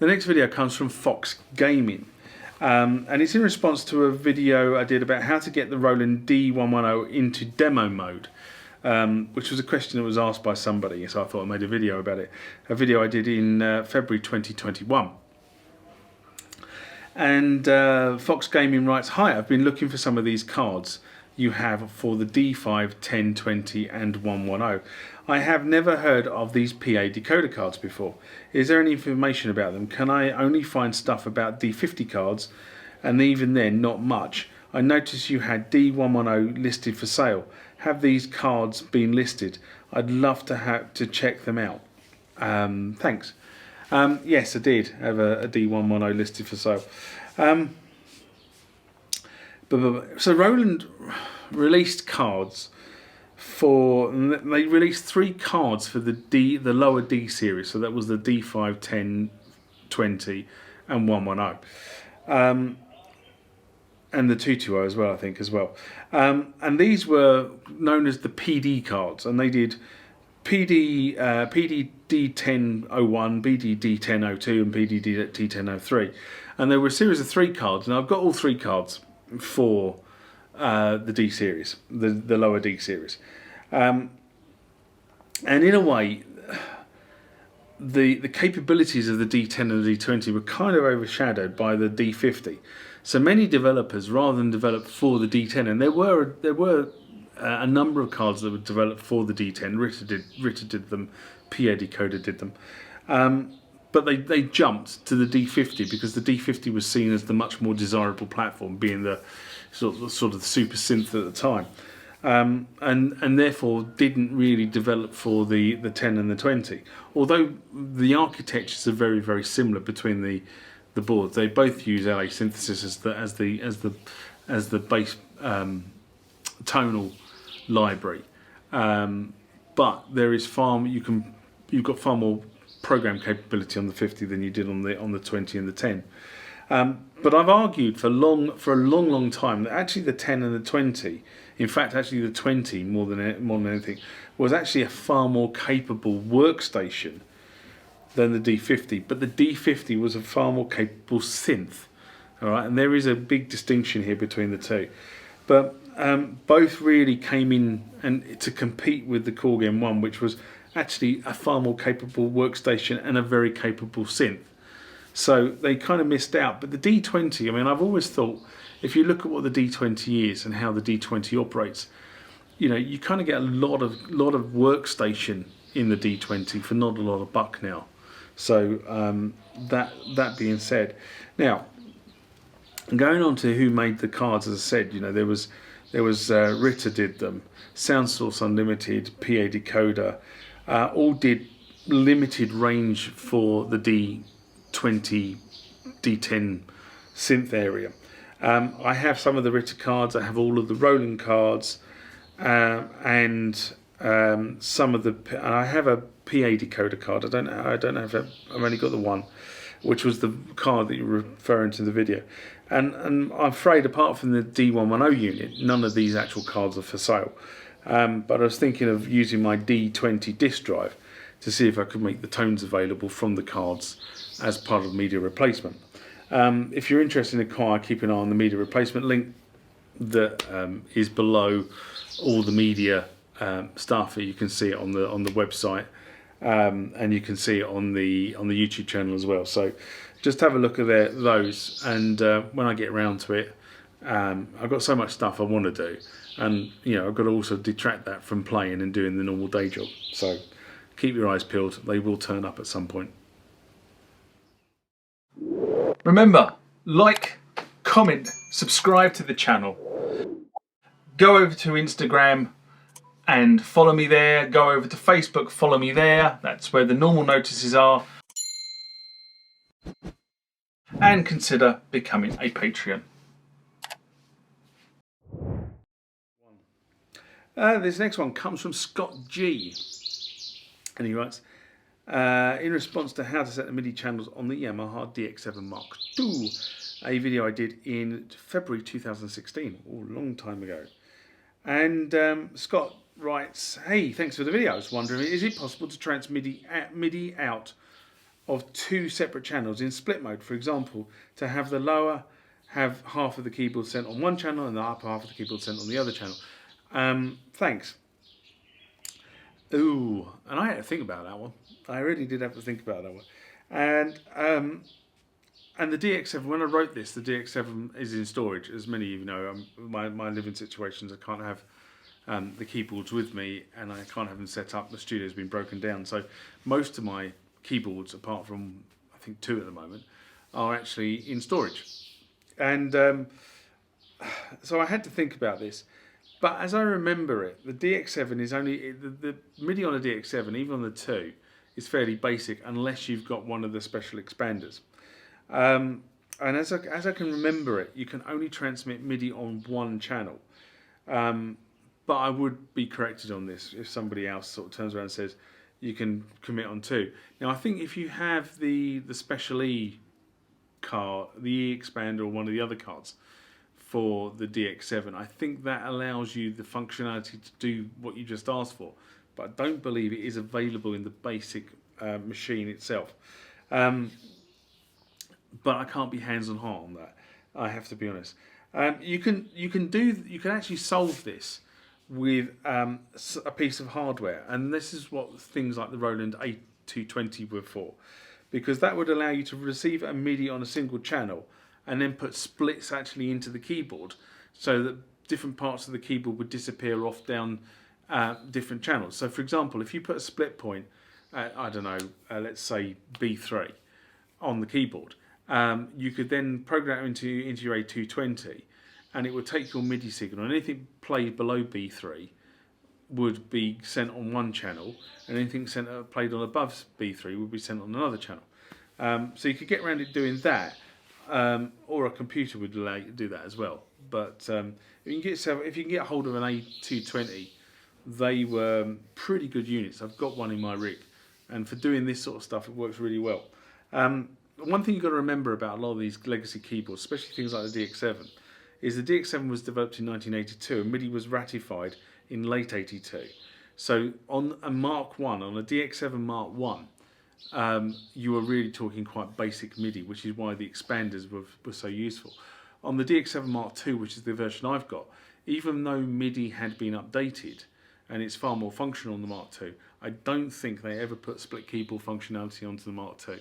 The next video comes from Fox Gaming, and it's in response to a video I did about how to get the Roland D-10 into demo mode, which was a question that was asked by somebody, so I thought I made a video about it. A video I did in February 2021. And Fox Gaming writes, "Hi, I've been looking for some of these cards you have for the D5, 10, 20 and 110. I have never heard of these PA decoder cards before. Is there any information about them? Can I only find stuff about D50 cards, and even then not much? I noticed you had D110 listed for sale. Have these cards been listed? I'd love to check them out. Thanks." Yes, I did have a D110 listed for sale. So Roland released cards they released 3 cards for the lower D series. So that was the D5, 10, 20 and 110. And the 220 as well, I think, as well. And these were known as the PD cards, and they did PD D1001, PD D1002 and PD D1003. And there were a series of 3 cards, and I've got all 3 cards for the D series, the lower D series. And in a way, the capabilities of the D10 and the D20 were kind of overshadowed by the D50. So many developers, rather than develop for the D10, and there were a number of cards that were developed for the D10. Ritter did them, PA Decoder did them, but they jumped to the D50 because the D50 was seen as the much more desirable platform, being the sort of the super synth at the time, and therefore didn't really develop for the 10 and the 20. Although the architectures are very, very similar between the boards. They both use LA synthesis as the base tonal library, but there is you've got far more program capability on the 50 than you did on the 20 and the 10. But I've argued for a long time that actually the 10 and the 20, in fact actually the 20 more than anything, was actually a far more capable workstation than the D50. But the D50 was a far more capable synth. All right, and there is a big distinction here between the two. But both really came in and to compete with the Korg M1, which was actually a far more capable workstation and a very capable synth. So they kind of missed out. But the D20, I mean, I've always thought, if you look at what the D20 is and how the D20 operates, you know, you kind of get a lot of workstation in the D20 for not a lot of buck now. So that being said, now going on to who made the cards, as I said, you know, there was Ritter did them, Sound Source Unlimited, PA Decoder, all did limited range for the D20, D10 synth area. I have some of the Ritter cards. I have all of the Roland cards, and some of the. I have a PA Decoder card. I don't know if I've only got the one, which was the card that you're referring to in the video. And I'm afraid, apart from the D110 unit, none of these actual cards are for sale. But I was thinking of using my D20 disk drive to see if I could make the tones available from the cards as part of media replacement. If you're interested in acquire, keep an eye on the media replacement link that is below all the media stuff. You can see it on the website, and you can see it on the YouTube channel as well. So just have a look at those, and when I get around to it, I've got so much stuff I want to do, and you know, I've got to also detract that from playing and doing the normal day job. So keep your eyes peeled, they will turn up at some point. Remember, like, comment, subscribe to the channel. Go over to Instagram and follow me there. Go over to Facebook, follow me there. That's where the normal notices are. And consider becoming a Patreon. This next one comes from Scott G. And he writes, in response to how to set the MIDI channels on the Yamaha DX7 Mark II, a video I did in February 2016, a long time ago. And Scott writes, "Hey, thanks for the video. I was wondering, is it possible to transmit MIDI out of two separate channels in split mode. For example, to have the lower have half of the keyboard sent on one channel and the upper half of the keyboard sent on the other channel. Thanks. Ooh, and I had to think about that one. I really did have to think about that one. And the DX7, when I wrote this, the DX7 is in storage. As many of you know, my living situations, I can't have the keyboards with me, and I can't have them set up. The studio's been broken down, so most of my keyboards, apart from I think 2 at the moment, are actually in storage. And so I had to think about this. But as I remember it, the DX7 is only, the MIDI on a DX7, even on the 2, is fairly basic unless you've got one of the special expanders. And as I can remember it, you can only transmit MIDI on one channel. But I would be corrected on this if somebody else sort of turns around and says you can commit on 2. Now I think if you have the Special E card, the E expander or one of the other cards for the DX7, I think that allows you the functionality to do what you just asked for. But I don't believe it is available in the basic machine itself. But I can't be hands on heart on that. I have to be honest. You can actually solve this with a piece of hardware, and this is what things like the Roland A220 were for, because that would allow you to receive a MIDI on a single channel and then put splits actually into the keyboard, so that different parts of the keyboard would disappear off down different channels. So for example, if you put a split point at, I don't know, let's say B3 on the keyboard, you could then program it into your A220, and it would take your MIDI signal, and anything played below B3 would be sent on one channel, and anything played on above B3 would be sent on another channel. So you could get around it doing that, or a computer would allow you to do that as well. But if you can get hold of an A220, they were pretty good units. I've got one in my rig, and for doing this sort of stuff, it works really well. One thing you've got to remember about a lot of these legacy keyboards, especially things like the DX7, is the DX7 was developed in 1982 and MIDI was ratified in late 82. So on a Mark 1, on a DX7 Mark 1, you were really talking quite basic MIDI, which is why the expanders were so useful. On the DX7 Mark 2, which is the version I've got, even though MIDI had been updated and it's far more functional on the Mark 2, I don't think they ever put split keyboard functionality onto the Mark 2.